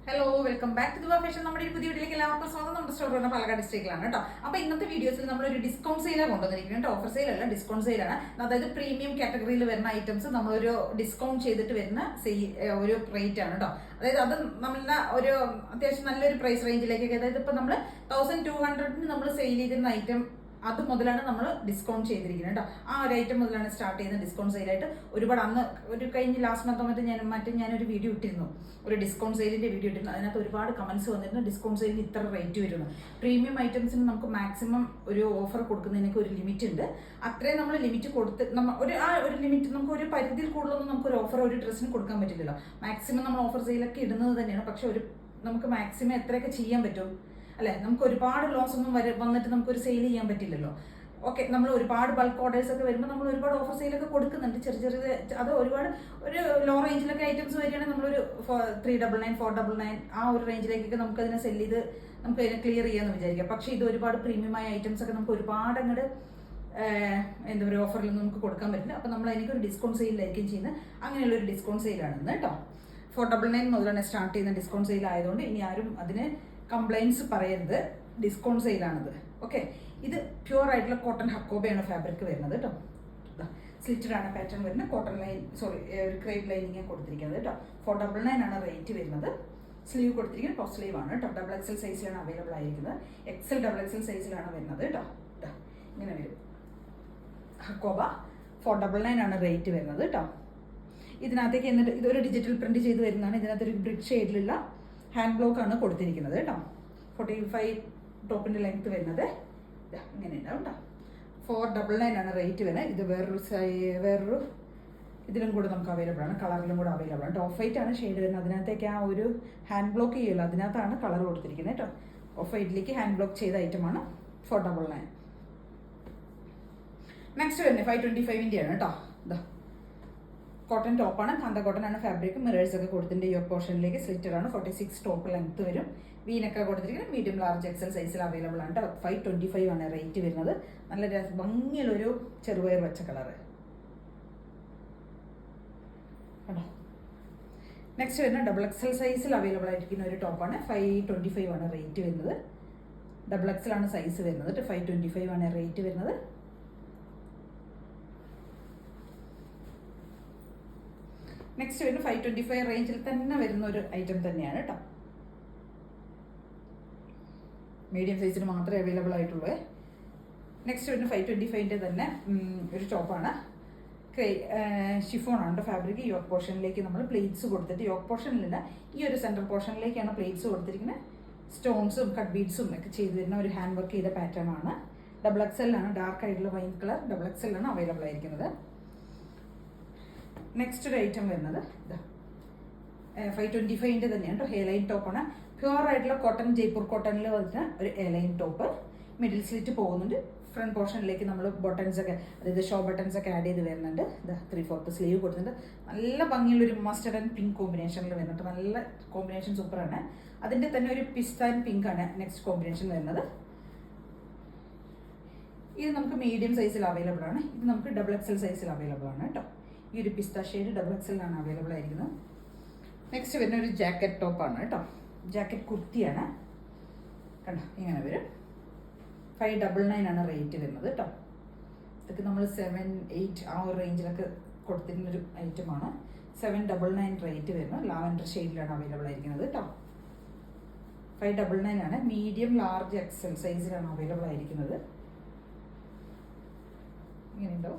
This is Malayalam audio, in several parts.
Hello, welcome back to Dua fashion. നമ്മുടെ ഈ പുതിയ വീട്ടിലേക്ക് എല്ലാവർക്കും സ്വാഗതം. നമ്മുടെ സ്റ്റോർ വരുന്ന പാലക്കാട് ഡിസ്ട്രിക്റ്റിലാണ് കേട്ടോ. അപ്പോൾ ഇന്നത്തെ വീഡിയോസിൽ നമ്മളൊരു ഡിസ്കൗണ്ട് സെയിലാണ് കൊണ്ടുവന്നിരിക്കുന്നത്. ഓഫർ സെയിൽ അല്ല, ഡിസ്കൗണ്ട് സെയിലാണ്. അതായത് പ്രീമിയം കാറ്റഗറിയിൽ വരുന്ന ഐറ്റംസ് നമ്മളൊരു ഡിസ്കൗണ്ട് ചെയ്തിട്ട് വരുന്ന ഒരു റേറ്റ് ആണ് കേട്ടോ. അതായത് അത് നമ്മളുടെ ഒരു അത്യാവശ്യം നല്ലൊരു പ്രൈസ് റേഞ്ചിലേക്കൊക്കെ, അതായത് ഇപ്പൊ നമ്മൾ 1200 നമ്മൾ സെയിൽ ചെയ്തിരുന്ന ഐറ്റം അത് മുതലാണ് നമ്മൾ ഡിസ്കൗണ്ട് ചെയ്തിരിക്കുന്നത് കേട്ടോ. ആ ഒരു ഐറ്റം മുതലാണ് സ്റ്റാർട്ട് ചെയ്യുന്നത് ഡിസ്കൗണ്ട് സെയിലായിട്ട്. ഒരുപാട് അന്ന് ഒരു കഴിഞ്ഞ ലാസ്റ്റ് മന്ത് ഞാനൊരു വീഡിയോ ഇട്ടിരുന്നു, ഒരു ഡിസ്കൗണ്ട് സെയിലിന്റെ വീഡിയോ ഇട്ടിരുന്നു. അതിനകത്ത് ഒരുപാട് കമന്റ്സ് വന്നിരുന്നു, ഡിസ്കൗണ്ട് സെയിലിന് ഇത്ര റേറ്റ് വരുന്നു. പ്രീമിയം ഐറ്റംസിന് നമുക്ക് മാക്സിമം ഒരു ഓഫർ കൊടുക്കുന്നതിനൊക്കെ ഒരു ലിമിറ്റ് ഉണ്ട്. അത്രയും നമ്മൾ ലിമിറ്റ് കൊടുത്ത് ഒരു ലിമിറ്റ്, നമുക്ക് ഒരു പരിധിയിൽ കൂടുതലൊന്നും നമുക്ക് ഒരു ഓഫർ ഒരു ഡ്രസ്സിന് കൊടുക്കാൻ പറ്റില്ലല്ലോ. മാക്സിമം നമ്മൾ ഓഫർ സെയിലൊക്കെ ഇടുന്നത് തന്നെയാണ്. പക്ഷെ നമുക്ക് മാക്സിമം എത്രയൊക്കെ ചെയ്യാൻ പറ്റും അല്ലെ? നമുക്ക് ഒരുപാട് ലോസ് ഒന്നും വന്നിട്ട് നമുക്കൊരു സെയിൽ ചെയ്യാൻ പറ്റില്ലല്ലോ. ഓക്കെ, നമ്മൾ ഒരുപാട് ബൾക്ക് ഓർഡേഴ്സ് ഒക്കെ വരുമ്പോൾ നമ്മൾ ഒരുപാട് ഓഫർ സെയിലൊക്കെ കൊടുക്കുന്നുണ്ട്. ചെറിയ അത് ഒരുപാട് ഒരു ലോ റേഞ്ചിലൊക്കെ ഐറ്റംസ് വരികയാണെങ്കിൽ നമ്മളൊരു 399, 499 ആ ഒരു റേഞ്ചിലേക്കൊക്കെ നമുക്ക് അതിനെ സെല് ചെയ്ത് നമുക്ക് അതിനെ ക്ലിയർ ചെയ്യാമെന്ന് വിചാരിക്കാം. പക്ഷേ ഇത് ഒരുപാട് പ്രീമിയമായ ഐറ്റംസ് ഒക്കെ നമുക്ക് ഒരുപാട് അങ്ങോട്ട് എന്താ പറയുക ഓഫറിലൊന്നും നമുക്ക് കൊടുക്കാൻ പറ്റില്ല. അപ്പോൾ നമ്മൾ അതിനൊക്കെ ഒരു ഡിസ്കൗണ്ട് സെയിലായിരിക്കും ചെയ്യുന്നത്. അങ്ങനെയുള്ള ഒരു ഡിസ്കൗണ്ട് സെയിലാണ് ഇന്ന് കേട്ടോ. 499 മുതലാണ് സ്റ്റാർട്ട് ചെയ്യുന്ന ഡിസ്കൗണ്ട് സെയിൽ ആയതുകൊണ്ട് ഇനി ആരും അതിന് കംപ്ലൈൻറ്റ്സ് പറയരുത്. ഡിസ്കൗണ്ട് സെയിലാണിത്. ഓക്കെ, ഇത് പ്യുവർ ആയിട്ടുള്ള കോട്ടൺ ഹക്കോബയാണ് ഫാബ്രിക് വരുന്നത് കേട്ടോ. സ്ലിറ്റഡ് ആണ് പാറ്റേൺ വരുന്നത്. കോട്ടൺ ലൈൻ ഒരു ക്രേപ്പ് ലൈനിങ് കൊടുത്തിരിക്കുന്നത് കേട്ടോ. 499 ആണ് റേറ്റ് വരുന്നത്. സ്ലീവ് കൊടുത്തിരിക്കുന്നത് ടോപ്പ് സ്ലീവ് ആണ് കേട്ടോ. XXL സൈസിലാണ് അവൈലബിൾ ആയിരിക്കുന്നത്. XXL സൈസിലാണ് വരുന്നത് കേട്ടോ. ഇങ്ങനെ വരും ഹക്കോബ. 499 ആണ് റേറ്റ് വരുന്നത് കേട്ടോ. ഇതിനകത്തേക്ക് എന്നിട്ട് ഇതൊരു ഡിജിറ്റൽ പ്രിന്റ് ചെയ്ത് വരുന്നതാണ്. ഇതിനകത്തൊരു ബ്രിക്ക് ഷെയ്ഡിലുള്ള ഹാൻഡ് ബ്ലോക്ക് ആണ് കൊടുത്തിരിക്കുന്നത് കേട്ടോ. 45 ടോപ്പിന്റെ ലെങ്ത് വരുന്നത് ഇങ്ങനെ ഉണ്ടാവും കേട്ടോ. 499 ആണ് റേറ്റ് വരുന്നത്. ഇത് വേറൊരു ഇതിലും കൂടെ നമുക്ക് അവൈലബിൾ ആണ്, കളറിലും കൂടെ അവൈലബിൾ ആണ്. ഓഫ് വൈറ്റ് ആണ് ഷെയ്ഡ് വരുന്നത്. അതിനകത്തേക്ക് ആ ഒരു ഹാൻഡ് ബ്ലോക്ക് ചെയ്യുമല്ലോ, അതിനകത്താണ് കളർ കൊടുത്തിരിക്കുന്നത് കേട്ടോ. ഓഫ് വൈറ്റിലേക്ക് ഹാൻഡ് ബ്ലോക്ക് ചെയ്ത ഐറ്റമാണ് 499. നെക്സ്റ്റ് വരുന്നത് 525 ആണ് കേട്ടോ. ഇതാ കോട്ടൺ ടോപ്പാണ്, കാന്ത കോട്ടൺ ആണ് ഫാബ്രിക്. മിറേഴ്സ് ഒക്കെ കൊടുത്തിട്ടുണ്ട്. യോക്ക് പോർഷനിലേക്ക് സ്ലിറ്റഡ് ആണ്. 46 ടോപ്പ് ലെങ്ത് വരും. വീനൊക്കെ കൊടുത്തിരിക്കുന്നത് മീഡിയം ലാർജ് XL സൈസിൽ അവൈലബിൾ ആണ്. 525 ആണ് റേറ്റ് വരുന്നത്. നല്ല ഭംഗിയുള്ളൊരു ചെറുപയർ വെച്ച കളറ് കേട്ടോ. നെക്സ്റ്റ് വരുന്നത് XXL സൈസിൽ അവൈലബിൾ ആയിരിക്കുന്ന ഒരു ടോപ്പാണ്. 525 ആണ് റേറ്റ് വരുന്നത്. XXL ആണ് സൈസ് വരുന്നത്. 525 ആണ് റേറ്റ് വരുന്നത്. നെക്സ്റ്റ് വരുന്ന 525 റേഞ്ചിൽ തന്നെ വരുന്ന ഒരു ഐറ്റം തന്നെയാണ് കേട്ടോ. മീഡിയം സൈസിന് മാത്രമേ അവൈലബിൾ ആയിട്ടുള്ളൂ. നെക്സ്റ്റ് വരുന്ന 525ന്റെ തന്നെ ഒരു ടോപ്പാണ്. ഷിഫോൺ ആണ് ഫാബ്രിക്. യോക്ക് പോർഷനിലേക്ക് നമ്മൾ പ്ലേറ്റ്സ് കൊടുത്തിട്ട്, യോക്ക് പോർഷനിലല്ല ഈ ഒരു സെൻട്രൽ പോർഷനിലേക്കാണ് പ്ലേറ്റ്സ് കൊടുത്തിരിക്കുന്നത്. സ്റ്റോൺസും കട്ട് ബീഡ്സും ഒക്കെ ചെയ്ത് വരുന്ന ഒരു ഹാൻഡ് വർക്ക് ചെയ്ത പാറ്റേൺ ആണ്. XXL ആണ്, ഡാർക്ക് ആയിട്ടുള്ള വൈൻ കളർ XXL ആണ് അവൈലബിൾ ആയിരിക്കുന്നത്. നെക്സ്റ്റ് ഒരു ഐറ്റം വരുന്നത് 525ന്റെ തന്നെയാണ് കേട്ടോ. ഹെയർ ലൈൻ ടോപ്പാണ്. പ്യുവർ ആയിട്ടുള്ള കോട്ടൺ, ജയ്പൂർ കോട്ടണിൽ വന്നിട്ട് ഒരു air line top. Middle slit പോകുന്നുണ്ട്. ഫ്രണ്ട് പോർഷനിലേക്ക് നമ്മൾ ബട്ടൺസ് ഒക്കെ, അതായത് ഷോ ബട്ടൺസ് ഒക്കെ ആഡ് ചെയ്ത് വരുന്നുണ്ട്. 3/4 സ്ലീവ് കൊടുത്തിട്ടുണ്ട്. നല്ല ഭംഗിയുള്ളൊരു മസ്റ്റർഡ് ആൻഡ് പിങ്ക് കോമ്പിനേഷനിൽ വരുന്നുണ്ട്. നല്ല കോമ്പിനേഷൻ സൂപ്പറാണ്. അതിന്റെ തന്നെ ഒരു പിസ്ത ആൻഡ് പിങ്ക് ആണ് നെക്സ്റ്റ് കോമ്പിനേഷൻ വരുന്നത്. ഇത് നമുക്ക് മീഡിയം സൈസിൽ അവൈലബിൾ ആണ്. ഇത് നമുക്ക് XXL സൈസിൽ അവൈലബിൾ ആണ് കേട്ടോ. ഈ ഒരു പിസ്ത ഷെയ്ഡ് XXL ആണ് അവൈലബിൾ ആയിരിക്കുന്നത്. നെക്സ്റ്റ് വരുന്ന ഒരു ജാക്കറ്റ് ടോപ്പാണ് കേട്ടോ. ജാക്കറ്റ് കുർത്തിയാണ് കണ്ടോ, ഇങ്ങനെ വരും. 599 ആണ് റേറ്റ് വരുന്നത് കേട്ടോ. ഇതൊക്കെ നമ്മൾ 7, 8 ആ ഒരു റേഞ്ചിലൊക്കെ കൊടുത്തിരുന്നൊരു ഐറ്റമാണ്. 799 റേറ്റ് വരുന്നത്. ലാവൻഡർ ഷെയ്ഡിലാണ് അവൈലബിൾ ആയിരിക്കുന്നത് കേട്ടോ. 599 ആണ്. മീഡിയം ലാർജ് XL സൈസിലാണ് അവൈലബിൾ ആയിരിക്കുന്നത്. ഇങ്ങനെ ഉണ്ടോ.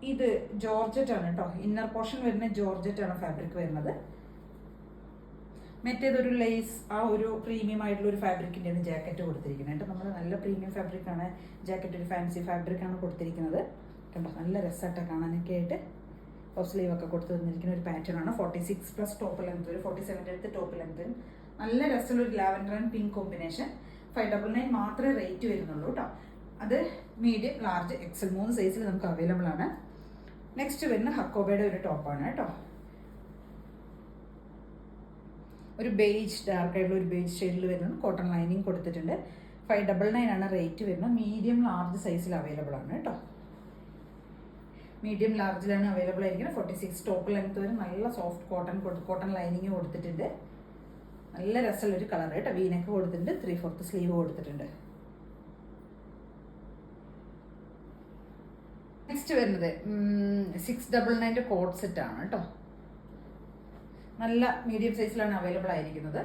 ഇത് ജോർജറ്റ് ആണ് കേട്ടോ. ഇന്നർ പോർഷൻ വരുന്ന ജോർജറ്റ് ആണ് ഫാബ്രിക് വരുന്നത്. മറ്റേതൊരു ലേസ്, ആ ഒരു പ്രീമിയം ആയിട്ടുള്ള ഒരു ഫാബ്രിക്കിൻ്റെയാണ് ജാക്കറ്റ് കൊടുത്തിരിക്കുന്നത് കേട്ടോ. നമ്മൾ നല്ല പ്രീമിയം ഫാബ്രിക് ആണ്. ജാക്കറ്റ് ഒരു ഫാൻസി ഫാബ്രിക് ആണ് കൊടുത്തിരിക്കുന്നത് കണ്ടോ. നല്ല രസമായിട്ട് കാണാനൊക്കെ ആയിട്ട് പഫ് സ്ലീവ് ഒക്കെ കൊടുത്തു തന്നിരിക്കുന്ന ഒരു പാറ്റേൺ ആണ്. 46+ ടോപ്പ് ലെങ്ത് വരും. 47 അടുത്ത് ടോപ്പ് ലെങ്ത് വരും. നല്ല രസമുള്ള ഒരു ലാവൻഡർ ആൻഡ് പിങ്ക് കോമ്പിനേഷൻ. 599 മാത്രമേ റേറ്റ് വരുന്നുള്ളൂ കേട്ടോ. അത് മീഡിയം, ലാർജ്, XL 3 സൈസിൽ നമുക്ക് അവൈലബിൾ ആണ്. നെക്സ്റ്റ് വരുന്ന ഹക്കോബയുടെ ഒരു ടോപ്പാണ് കേട്ടോ. ഒരു ബേജ്, ഡാർക്ക് ആയിട്ടുള്ള ഒരു ബേജ് ഷെയ്ഡിൽ വരുന്നത്. കോട്ടൺ ലൈനിങ് കൊടുത്തിട്ടുണ്ട്. 599 ആണ് റേറ്റ് വരുന്നത്. മീഡിയം ലാർജ് സൈസിൽ അവൈലബിൾ ആണ് കേട്ടോ. മീഡിയം ലാർജിലാണ് അവൈലബിൾ ആയിരിക്കുന്നത്. 46 ടോപ്പ് ലെങ്ത് വരും. നല്ല സോഫ്റ്റ് കോട്ടൺ ലൈനിങ് കൊടുത്തിട്ടുണ്ട്. നല്ല രസമുള്ളൊരു കളർ കേട്ടോ. വീനൊക്കെ കൊടുത്തിട്ടുണ്ട്. 3/4 സ്ലീവ് കൊടുത്തിട്ടുണ്ട്. നെക്സ്റ്റ് വരുന്നത് 699 കോഡ് സെറ്റ് ആണ് കേട്ടോ. നല്ല മീഡിയം സൈസിലാണ് അവൈലബിൾ ആയിരിക്കുന്നത്.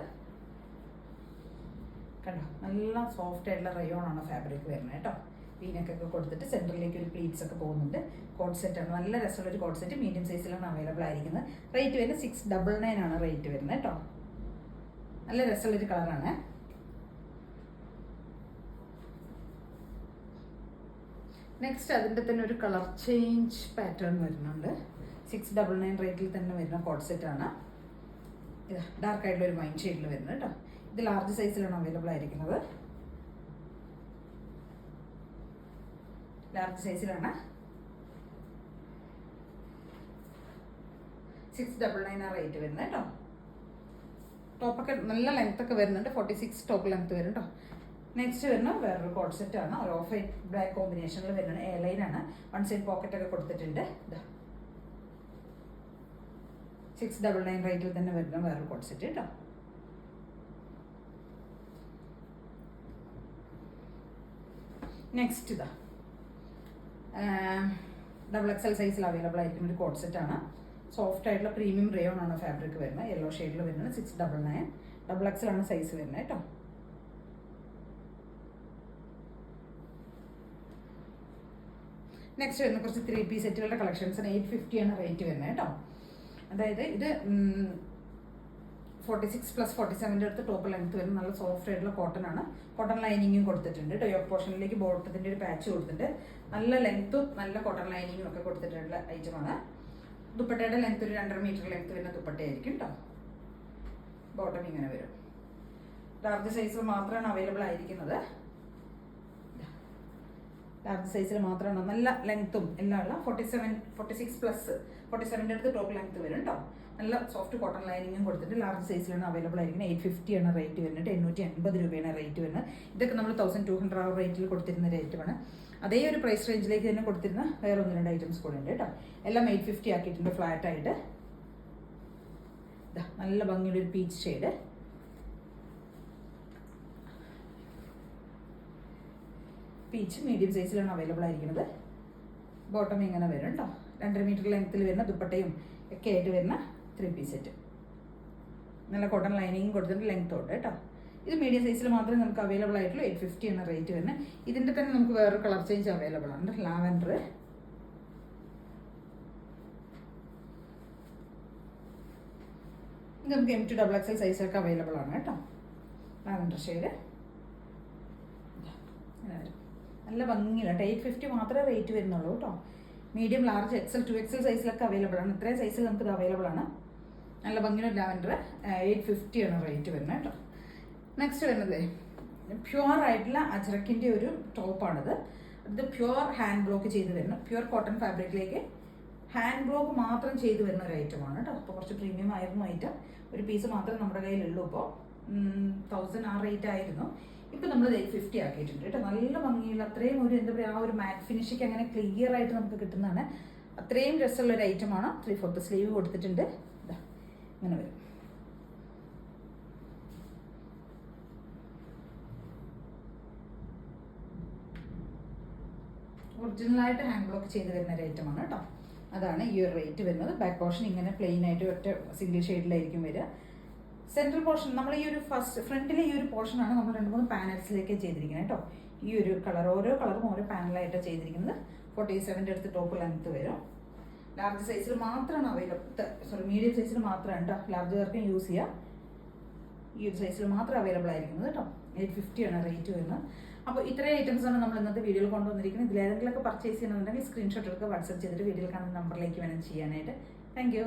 കണ്ടോ, നല്ല സോഫ്റ്റ് ആയിട്ടുള്ള റയോൺ ആണ് ഫാബ്രിക് വരുന്നത് കേട്ടോ. വീനക്കൊക്കെ കൊടുത്തിട്ട് സെൻറ്ററിലേക്ക് ഒരു പ്ലീറ്റ്സ് ഒക്കെ പോകുന്നുണ്ട്. കോഡ് സെറ്റ് ആണ്. നല്ല രസമുള്ളൊരു കോഡ് സെറ്റ് മീഡിയം സൈസിലാണ് അവൈലബിൾ ആയിരിക്കുന്നത്. റേറ്റ് വരുന്നത് 699 ആണ് റേറ്റ് വരുന്നത് കേട്ടോ. നല്ല രസമുള്ളൊരു കളറാണ്. നെക്സ്റ്റ് അതിൻ്റെ തന്നെ ഒരു കളർ ചേഞ്ച് പാറ്റേൺ വരുന്നുണ്ട്. 699 റേറ്റിൽ തന്നെ വരുന്ന കോഡ് സെറ്റ് ആണ്. ഇത് ഡാർക്ക് ആയിട്ടുള്ള ഒരു വൈൻ ഷെയ്ഡിൽ വരുന്നത് കേട്ടോ. ഇത് ലാർജ് സൈസിലാണ് അവൈലബിൾ ആയിരിക്കുന്നത്. ലാർജ് സൈസിലാണ്. 699 റേറ്റ് വരുന്നത് കേട്ടോ. ടോപ്പൊക്കെ നല്ല ലെങ്ത് ഒക്കെ വരുന്നുണ്ട്. 46 ടോപ്പ് ലെങ്ത് വരും കേട്ടോ. നെക്സ്റ്റ് വരുന്ന വേറൊരു കോഡ് സെറ്റ് ആണ്. ഒരു ഓഫ് വൈറ്റ് ബ്ലാക്ക് കോമ്പിനേഷനിൽ വരുന്നത്. എ ലൈൻ ആണ്. വൺ സൈഡ് പോക്കറ്റ് ഒക്കെ കൊടുത്തിട്ടുണ്ട്. 699 റേറ്റിൽ തന്നെ വരുന്ന വേറൊരു കോഡ് സെറ്റ് കേട്ടോ. നെക്സ്റ്റ് ഇതാ XXL സൈസിൽ അവൈലബിൾ ആയിരിക്കുന്ന ഒരു കോഡ് സെറ്റ് ആണ്. സോഫ്റ്റ് ആയിട്ടുള്ള പ്രീമിയം റയോൺ ആണ് ഫാബ്രിക് വരുന്നത്. യെല്ലോ ഷെയ്ഡിൽ വരുന്നത്. 699 XXL ആണ് സൈസ് വരുന്നത് കേട്ടോ. നെക്സ്റ്റ് വരുന്ന കുറച്ച് 3-piece സെറ്റുകളുടെ കളക്ഷൻസിന് 850 ആണ് റേറ്റ് വരുന്നത് കേട്ടോ. അതായത് ഇത് 46+47 അടുത്ത് ടോപ്പ് ലെങ്ത് വരും. നല്ല സോഫ്റ്റ് ആയിട്ടുള്ള കോട്ടൺ ആണ്. കോട്ടൺ ലൈനിങ്ങും കൊടുത്തിട്ടുണ്ട്. ടോപ്പ് പോർഷനിലേക്ക് ബോട്ടത്തിന്റെ ഒരു പാച്ച് കൊടുത്തിട്ടുണ്ട്. നല്ല ലെങ്ത്തും നല്ല കോട്ടൺ ലൈനിങ്ങും ഒക്കെ കൊടുത്തിട്ടുള്ള ഐറ്റമാണ്. ദുപ്പട്ടയുടെ ലെങ്ത് ഒരു 2.5 മീറ്റർ ലെങ്ത് വരുന്ന ദുപ്പട്ടയായിരിക്കും കേട്ടോ. ബോട്ടം ഇങ്ങനെ വരും. ലാർജ് സൈസിൽ മാത്രമാണ് അവൈലബിൾ ആയിരിക്കുന്നത്. ലാർജ് സൈസിൽ മാത്രമാണ്. നല്ല ലെങ്ത്തും എല്ലാം ഉള്ള 46+47 അടുത്ത് ടോപ്പ് ലെങ്ത് വരും കേട്ടോ. നല്ല സോഫ്റ്റ് കോട്ടൺ ലൈനിങ്ങും കൊടുത്തിട്ട് ലാർജ് സൈസിലാണ് അവൈലബിൾ ആയിരിക്കുന്നത്. 850 ആണ് റേറ്റ് വരുന്നത്. 880 രൂപയാണ് റേറ്റ് വരുന്നത്. ഇതൊക്കെ നമ്മൾ 1200 ആ റേറ്റിൽ കൊടുത്തിരുന്ന റേറ്റുമാണ്. അതേ ഒരു പ്രൈസ് റേഞ്ചിലേക്ക് തന്നെ കൊടുത്തിരുന്ന വേറെ 1-2 ഐറ്റംസ് കൂടെ ഉണ്ട് കേട്ടോ. എല്ലാം 850 ആക്കിയിട്ടുണ്ട് ഫ്ലാറ്റ് ആയിട്ട്. നല്ല ഭംഗിയുള്ളൊരു പീച്ച് ഷെയ്ഡ്. പീച്ച് മീഡിയം സൈസിലാണ് അവൈലബിൾ ആയിരിക്കുന്നത്. ബോട്ടം ഇങ്ങനെ വരും കേട്ടോ. 2.5 മീറ്റർ ലെങ്ത്തിൽ വരുന്ന ദുപ്പട്ടയും ഒക്കെ ആയിട്ട് വരുന്ന 3-piece സെറ്റ്. നല്ല കോട്ടൺ ലൈനിങ്ങും കൊടുത്തിട്ട് ലെങ്ത് ഉണ്ട് കേട്ടോ. ഇത് മീഡിയം സൈസിൽ മാത്രമേ നമുക്ക് അവൈലബിൾ ആയിട്ടുള്ളൂ. 850 ആണ് റേറ്റ് വരുന്നത്. ഇതിൻ്റെ തന്നെ നമുക്ക് വേറൊരു കളർ ചേഞ്ച് അവൈലബിൾ ആണ്. ലാവൻഡർ. ഇത് നമുക്ക് M2 XXL സൈസൊക്കെ അവൈലബിൾ ആണ് കേട്ടോ. ലാവൻഡർ ഷെയ്ഡ് നല്ല ഭംഗിയില്ല. 850 മാത്രമേ റേറ്റ് വരുന്നുള്ളൂ കേട്ടോ. മീഡിയം ലാർജ് XL 2XL സൈസിലൊക്കെ അവൈലബിൾ ആണ്. ഇത്രയും സൈസിൽ നമുക്കിത് അവൈലബിൾ ആണ്. നല്ല ഭംഗിയുള്ള ലാവൻഡർ. 850 ആണ് റേറ്റ് വരുന്നത് കേട്ടോ. നെക്സ്റ്റ് വരുന്നത് പ്യുവർ ആയിട്ടുള്ള അജ്രക്കിൻ്റെ ഒരു ടോപ്പാണിത്. ഇത് പ്യുവർ ഹാൻഡ് ബ്ലോക്ക് ചെയ്ത് വരുന്ന പ്യുവർ കോട്ടൺ ഫാബ്രിക്കിലേക്ക് ഹാൻഡ് ബ്ലോക്ക് മാത്രം ചെയ്ത് വരുന്ന ഒരു ഐറ്റമാണ് കേട്ടോ. അപ്പോൾ കുറച്ച് പ്രീമിയം ആയിരുന്നു ഐറ്റം. ഒരു പീസ് മാത്രമേ നമ്മുടെ കയ്യിലുള്ളൂ. ഇപ്പോൾ 1000 ആ റേറ്റ് ആയിരുന്നു. ഇപ്പം നമ്മൾ 850 ആക്കിയിട്ടുണ്ട് കേട്ടോ. നല്ല ഭംഗിയുള്ള അത്രയും ഒരു എന്താ പറയുക, ആ ഒരു മാറ്റ് ഫിനിഷിക്ക് അങ്ങനെ ക്ലിയർ ആയിട്ട് നമുക്ക് കിട്ടുന്നതാണ്. അത്രയും രസമുള്ള ഒരു ഐറ്റമാണ്. 3/4 സ്ലീവ് കൊടുത്തിട്ടുണ്ട്. ഇങ്ങനെ വരും. ഒറിജിനലായിട്ട് ഹാൻഡ് ബ്ലോക്ക് ചെയ്ത് വരുന്ന ഒരു ഐറ്റമാണ് കേട്ടോ. അതാണ് ഈ ഒരു റേറ്റ് വരുന്നത്. ബാക്ക് പോർഷൻ ഇങ്ങനെ പ്ലെയിൻ ആയിട്ട് ഒറ്റ സിംഗിൾ ഷെയ്ഡിലായിരിക്കും വരിക. സെൻട്രൽ പോർഷൻ നമ്മൾ ഈ ഒരു ഫ്രണ്ടിലെ ഈ ഒരു പോർഷനാണ് നമ്മൾ 2-3 പാനൽസിലേക്ക് ചെയ്തിരിക്കുന്നത് കേട്ടോ. ഈ ഒരു കളർ ഓരോ കളറും ഓരോ പാനലായിട്ടാണ് ചെയ്തിരിക്കുന്നത്. 47 അടുത്ത് ടോപ്പ് ലെങ്ത് വരും. ലാർജ് സൈസിൽ മാത്രമാണ് അവൈലബിൾ. മീഡിയം സൈസിൽ മാത്രമാണ് കേട്ടോ. ലാർജുകാർക്കും യൂസ് ചെയ്യാം. ഈ ഒരു സൈസിൽ മാത്രം അവൈലബിൾ ആയിരിക്കുന്നത് കേട്ടോ. 850 ആണ് റേറ്റ് വരുന്നത്. അപ്പോൾ ഇത്രയും ഐറ്റംസ് ആണ് നമ്മൾ ഇന്നത്തെ വീഡിയോയിൽ കൊണ്ടുവന്നിരിക്കുന്നത്. ഇതിലേതെങ്കിലുമൊക്കെ പർച്ചേസ് ചെയ്യണമെന്നുണ്ടെങ്കിൽ സ്ക്രീൻഷോട്ട് എടുക്കുക. വാട്സ്ആപ്പ് ചെയ്തിട്ട് വീഡിയോയിൽ കാണുന്ന നമ്പറിലേക്ക് വേണം ചെയ്യാനായിട്ട്. Thank you.